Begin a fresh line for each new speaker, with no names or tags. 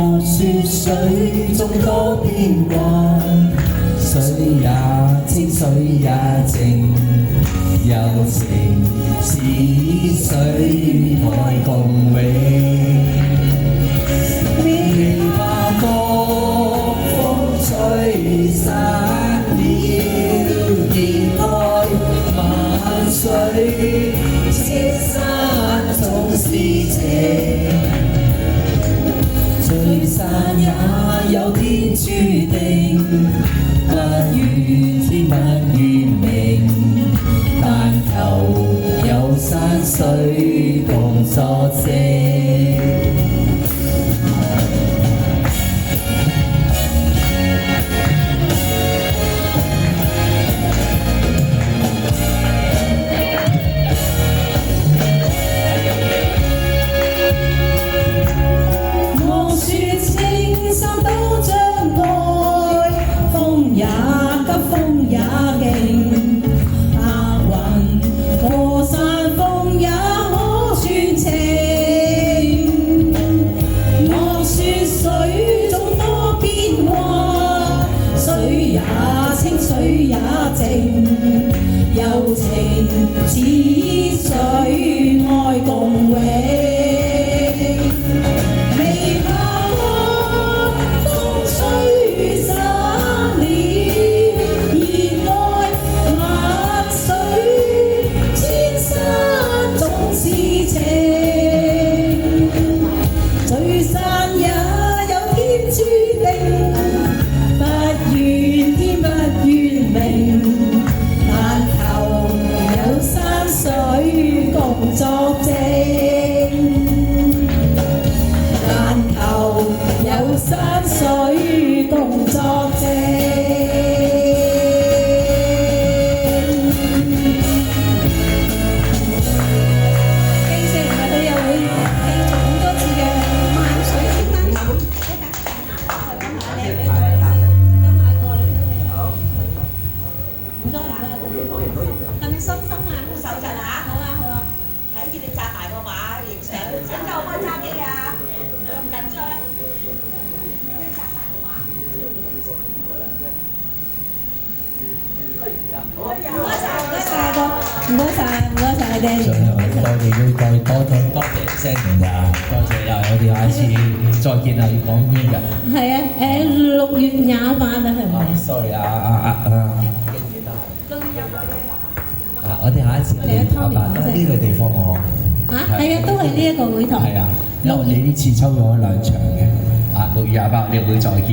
說水中多變幻，水也清，水也靜，柔情似水，愛共永。未怕風吹散了，熱愛萬水，青山總是情。聚散也有天注定，不怨天不怨命，但求有山水共作證。水也靜，柔情似水，愛共永。未怕風吹散了，熱愛萬水，千山總是情。聚散也有天注定，不怨天不怨命，但求有山水共作證，但求有山水共作證。記住，我哋又會繼續好多次嘅萬水千山流。係咪心心啊？手震啊！好啊好啊！睇住你紮埋個馬影相，想就開揸機啊！咁緊張？紮晒個馬。唔該晒，唔該晒哥，唔該晒，唔該晒爹哋。
最後我哋要再多謝聲明啊！多謝又我哋下一次再見啊！要講邊日？
係啊，6月28啊，係咪
？sorry 我哋下一次去呢個地方我
係啊，都係呢一個會堂。
係啊，因為你呢次抽咗2場嘅，6月28你會再見。